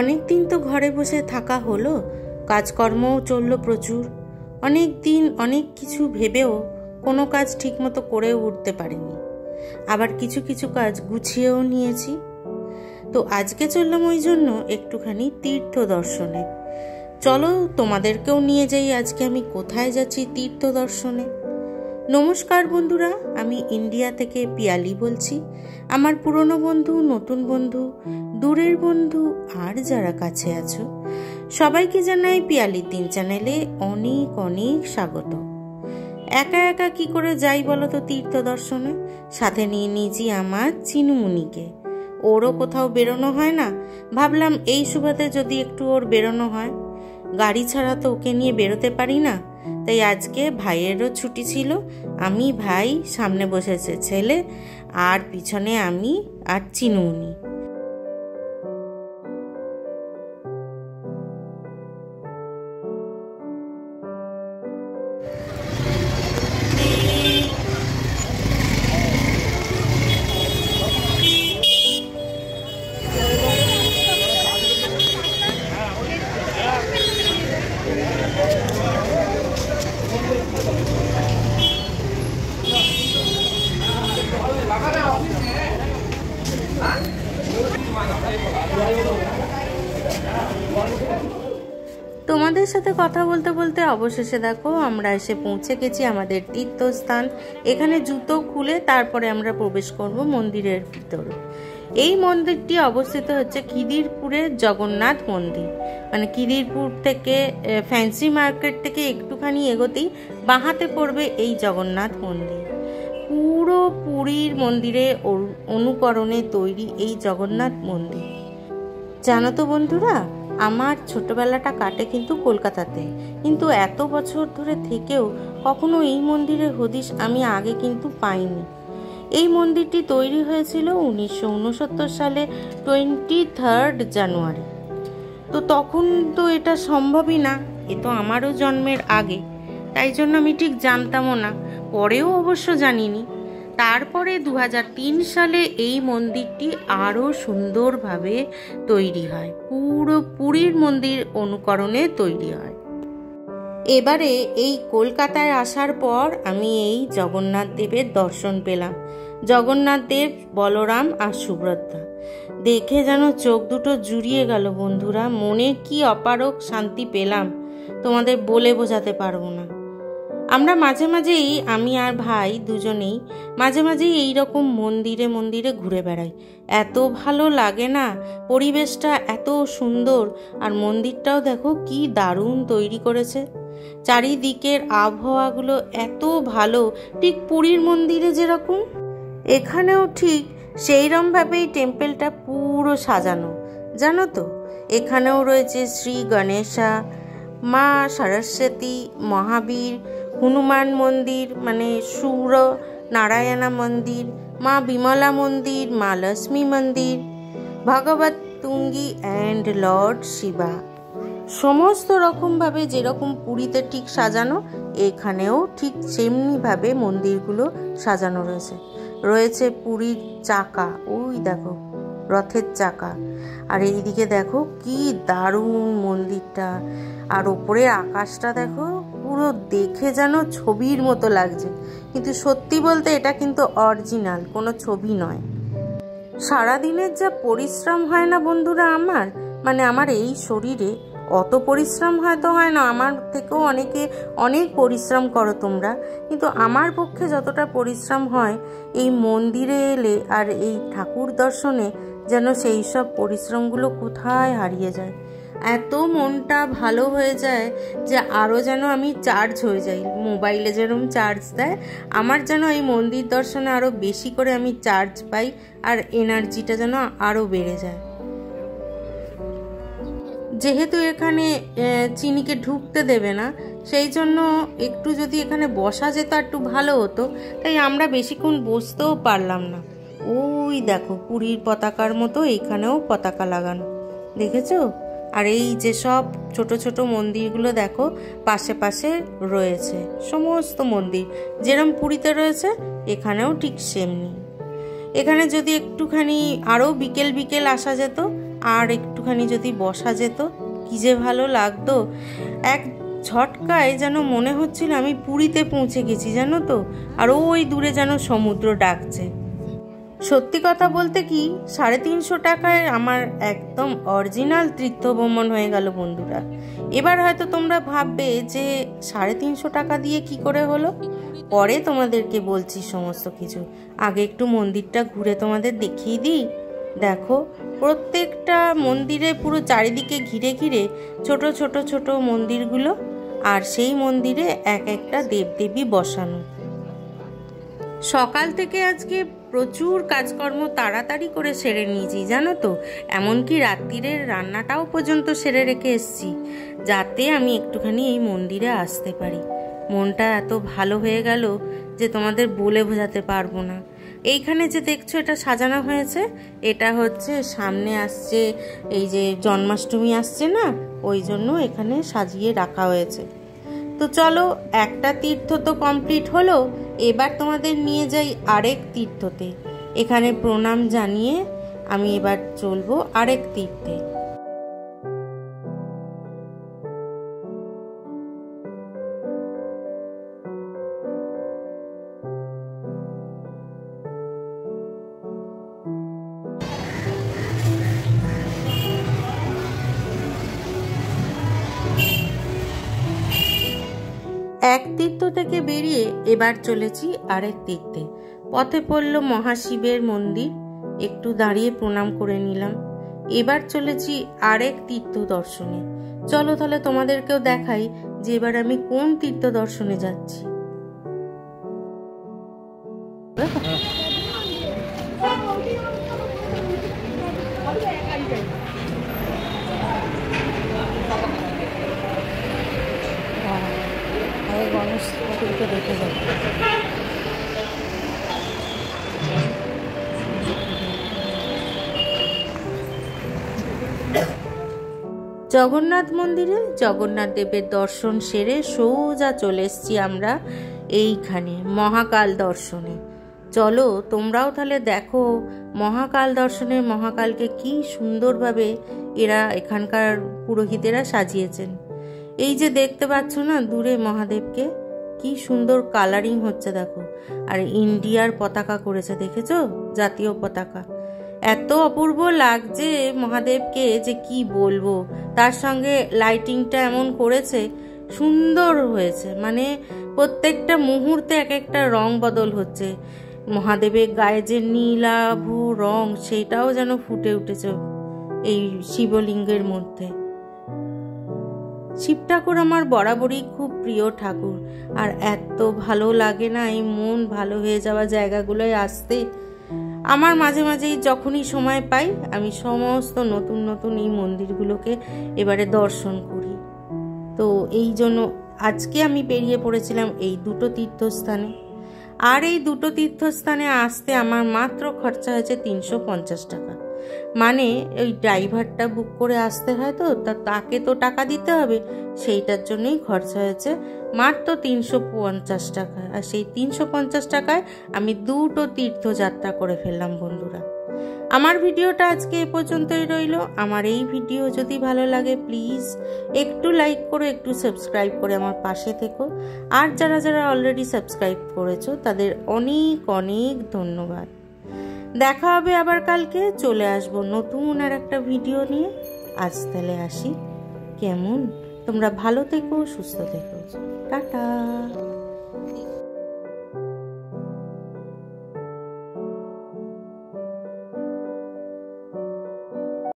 অনেক দিন তো ঘরে বসে থাকা হলো, কাজকর্মও চললো প্রচুর। অনেক দিন অনেক কিছু ভেবেও কোনো কাজ ঠিকমতো করেও উঠতে পারিনি। আবার কিছু কিছু কাজ গুছিয়েও নিয়েছি। তো আজকে চললাম ওই জন্য একটুখানি তীর্থ দর্শনে। চলো তোমাদেরকেও নিয়ে যাই আজকে আমি কোথায় যাচ্ছি তীর্থ দর্শনে। নমস্কার বন্ধুরা, আমি ইন্ডিয়া থেকে পিয়ালি বলছি। আমার পুরনো বন্ধু, নতুন বন্ধু, দূরের বন্ধু আর যারা কাছে আছো সবাইকে জানাই পিয়ালির দিন চ্যানেলে অনেক অনেক স্বাগত। একা একা কি করে যাই বলো তো তীর্থ দর্শনে? সাথে নিয়ে নিয়েছি আমার চিনুমুনিকে। ওরও কোথাও বেরোনো হয় না, ভাবলাম এই সুবাদে যদি একটু ওর বেরোনো হয়। গাড়ি ছাড়া তো ওকে নিয়ে বেরোতে পারি না, তাই আজকে ভাইয়েরও ছুটি ছিল। আমি, ভাই, সামনে বসেছে ছেলে, আর পিছনে আমি আর চিনুমুনি। তোমাদের সাথে কথা বলতে বলতে অবশেষে দেখো আমরা এসে পৌঁছে গেছি আমাদের তীর্থস্থান। এখানে জুতো খুলে তারপরে আমরা প্রবেশ করব মন্দিরের ভিতরে। এই মন্দিরটি অবস্থিত হচ্ছে খিদিরপুরের জগন্নাথ মন্দির। মানে খিদিরপুর থেকে ফ্যান্সি মার্কেট থেকে একটুখানি এগোতেই বাঁহাতে পড়বে এই জগন্নাথ মন্দির। পুরো পুরীর মন্দিরে অনুকরণে তৈরি এই জগন্নাথ মন্দির। জানো তো বন্ধুরা, আমার ছোটবেলাটা কাটে কিন্তু কলকাতাতে, কিন্তু এত বছর ধরে থেকেও কখনো এই মন্দিরের হদিশ আমি আগে কিন্তু পাইনি। এই মন্দিরটি তৈরি হয়েছিল 1969 সালে 23 জানুয়ারি। তো তখন তো এটা সম্ভবই না, এ তো আমারও জন্মের আগে, তাই জন্য আমি ঠিক জানতামও না, পরেও অবশ্য জানিনি। তারপরে 2003 সালে এই মন্দিরটি আরও সুন্দরভাবে তৈরি হয়, পুরো পুরীর মন্দির অনুকরণে তৈরি হয়। এবারে এই কলকাতায় আসার পর আমি এই জগন্নাথ দেবের দর্শন পেলাম। জগন্নাথ দেব, বলরাম আর সুভদ্রা দেখে যেন চোখ দুটো জুড়িয়ে গেল বন্ধুরা। মনে কি অপারক শান্তি পেলাম, তোমাদের বলে বোঝাতে পারবো না। আমরা মাঝে মাঝেই, আমি আর ভাই দুজনেই মাঝে মাঝেই এইরকম মন্দিরে মন্দিরে ঘুরে বেড়াই। এত ভালো লাগে না, পরিবেশটা এত সুন্দর, আর মন্দিরটাও দেখো কি দারুণ তৈরি করেছে। চারিদিকের আবহাওয়াগুলো এত ভালো, ঠিক পুরীর মন্দিরে যেরকম এখানেও ঠিক সেইরকমভাবেই টেম্পেলটা পুরো সাজানো। জানো তো, এখানেও রয়েছে শ্রী গণেশা, মা সরস্বতী, মহাবীর, হনুমান মন্দির মানে সূর্য নারায়ণা মন্দির, মা বিমলা মন্দির, মা লক্ষ্মী মন্দির, ভগবত তুঙ্গী অ্যান্ড লর্ড শিবা। সমস্ত রকমভাবে যেরকম পুরীতে ঠিক সাজানো, এখানেও ঠিক সেমনিভাবে মন্দিরগুলো সাজানো রয়েছে। রয়েছে পুরীর চাকা, ওই দেখো রথের চাকা, আর এইদিকে দেখো কি দারুণ মন্দিরটা, আর ওপরের আকাশটা দেখো পুরো দেখে যেন ছবির মতো লাগছে, কিন্তু সত্যি বলতে এটা কিন্তু অরিজিনাল, কোনো ছবি নয়। সারাদিনের যা পরিশ্রম হয় না বন্ধুরা আমার, মানে আমার এই শরীরে অত পরিশ্রম হয়তো হয় না, আমার থেকেও অনেকে অনেক পরিশ্রম করো তোমরা, কিন্তু আমার পক্ষে যতটা পরিশ্রম হয় এই মন্দিরে এলে আর এই ঠাকুর দর্শনে, যেন সেই সব পরিশ্রমগুলো কোথায় হারিয়ে যায়। এত মনটা ভালো হয়ে যায় যে আরও যেন আমি চার্জ হয়ে যাই। মোবাইলে যেরকম চার্জ দেয়, আমার যেন এই মন্দির দর্শনে আরও বেশি করে আমি চার্জ পাই, আর এনার্জিটা যেন আরও বেড়ে যায়। যেহেতু এখানে চিনিকে ঢুকতে দেবে না, সেই জন্য একটু যদি এখানে বসা যেত একটু ভালো হতো, তাই আমরা বেশিক্ষণ বসতেও পারলাম না। ওই দেখো পুরীর পতাকার মতো এখানেও পতাকা লাগানো, দেখেছো? আর এই যে সব ছোট ছোট মন্দিরগুলো দেখো পাশে পাশে রয়েছে, সমস্ত মন্দির যেরকম পুরীতে রয়েছে এখানেও ঠিক সেমনি। এখানে যদি একটুখানি আরও বিকেল বিকেল আসা যেত আর একটুখানি যদি বসা যেত কি যে ভালো লাগতো। এক ঝটকায় যেন মনে হচ্ছিল আমি পুরীতে পৌঁছে গেছি জানো তো, আর ওই দূরে যেন সমুদ্র ডাকছে। সত্যি কথা বলতে কি 350 টাকায় আমার একদম অরিজিনাল তীর্থ ভ্রমণ হয়ে গেল বন্ধুরা। এবার হয়তো তোমরা ভাববে যে 350 টাকা দিয়ে কি করে হলো, পরে তোমাদেরকে বলছি সমস্ত কিছু। আগে একটু মন্দিরটা ঘুরে তোমাদের দেখিয়ে দিই। দেখো প্রত্যেকটা মন্দিরে পুরো চারিদিকে ঘিরে ঘিরে ছোট ছোট ছোট মন্দিরগুলো, আর সেই মন্দিরে এক একটা দেবদেবী বসানো। সকাল থেকে আজকে প্রচুর কাজকর্ম তাড়াতাড়ি করে সেরে নিয়েছি জানো তো, এমনকি রাত্রিরের রান্নাটাও পর্যন্ত সেরে রেখে এসেছি, যাতে আমি একটুখানি এই মন্দিরে আসতে পারি। মনটা এত ভালো হয়ে গেল যে তোমাদের বলে বোঝাতে পারবো না। এইখানে যে দেখছো এটা সাজানো হয়েছে, এটা হচ্ছে সামনে আসছে এই যে জন্মাষ্টমী আসছে না, ওই জন্য এখানে সাজিয়ে রাখা হয়েছে। তো চলো একটা তীর্থ তো কমপ্লিট হলো, এবার তোমাদের নিয়ে যাই আরেক তীর্থতে। এখানে প্রণাম জানিয়ে আমি এবার চলবো আরেক তীর্থে। এক তীর্থ থেকে বেরিয়ে এবার চলেছি আরেক তীর্থে। পথে পড়ল মহাশিবের মন্দির, একটু দাঁড়িয়ে প্রণাম করে নিলাম। এবার চলেছি আরেক তীর্থ দর্শনে। চলো তাহলে তোমাদেরকেও দেখাই যে এবার আমি কোন তীর্থ দর্শনে যাচ্ছি। গণেশ ঠাকুরকে দেখে যাবো। জগন্নাথ মন্দিরে জগন্নাথ দেবের দর্শন সেরে সোজা চলে এসছি আমরা এইখানে মহাকাল দর্শনে। চলো তোমরাও তাহলে দেখো মহাকাল দর্শনে মহাকালকে কি সুন্দরভাবে এরা এখানকার পুরোহিতেরা সাজিয়েছেন। এই যে দেখতে পাচ্ছ না দূরে মহাদেবকে, কি সুন্দর কালারিং হচ্ছে দেখো। আর ইন্ডিয়ার পতাকা করেছে, দেখেছো? জাতীয় পতাকা। এত অপূর্ব লাগছে মহাদেবকে যে কি বলবো। তার সঙ্গে লাইটিংটা এমন করেছে, সুন্দর হয়েছে, মানে প্রত্যেকটা মুহূর্তে এক একটা রং বদল হচ্ছে। মহাদেবের গায়ে যে নীলাভ রং সেটাও যেন ফুটে উঠেছে এই শিবলিঙ্গের মধ্যে। শিব ঠাকুর আমার বরাবরই খুব প্রিয় ঠাকুর, আর এত ভালো লাগে না এই মন ভালো হয়ে যাওয়া জায়গাগুলোয় আসতে। আমার মাঝে মাঝেই যখনই সময় পাই আমি সমস্ত নতুন নতুন এই মন্দিরগুলোকে এবারে দর্শন করি। তো এই জন্য আজকে আমি বেরিয়ে পড়েছিলাম এই দুটো তীর্থস্থানে। আর এই দুটো তীর্থস্থানে আসতে আমার মাত্র খরচা হয়েছে 350 টাকা। মানে ওই ড্রাইভারটা বুক করে আসতে হয় তো, তাকে তো টাকা দিতে হবে, সেইটার জন্যই খরচা হয়েছে মাত্র 350 টাকা। আর সেই 350 টাকায় আমি দুটো তীর্থযাত্রা করে ফেললাম বন্ধুরা। আমার ভিডিওটা আজকে এ পর্যন্তই রইল। আমার এই ভিডিও যদি ভালো লাগে প্লিজ একটু লাইক করো, একটু সাবস্ক্রাইব করে আমার পাশে থেকো। আর যারা যারা অলরেডি সাবস্ক্রাইব করেছো তাদের অনেক অনেক ধন্যবাদ। দেখা হবে আবার কালকে, চলে আসবো নতুন আর একটা ভিডিও নিয়ে। আজ তাহলে আসি, কেমন? তোমরা ভালো থেকো, সুস্থ থেকো, টাটা।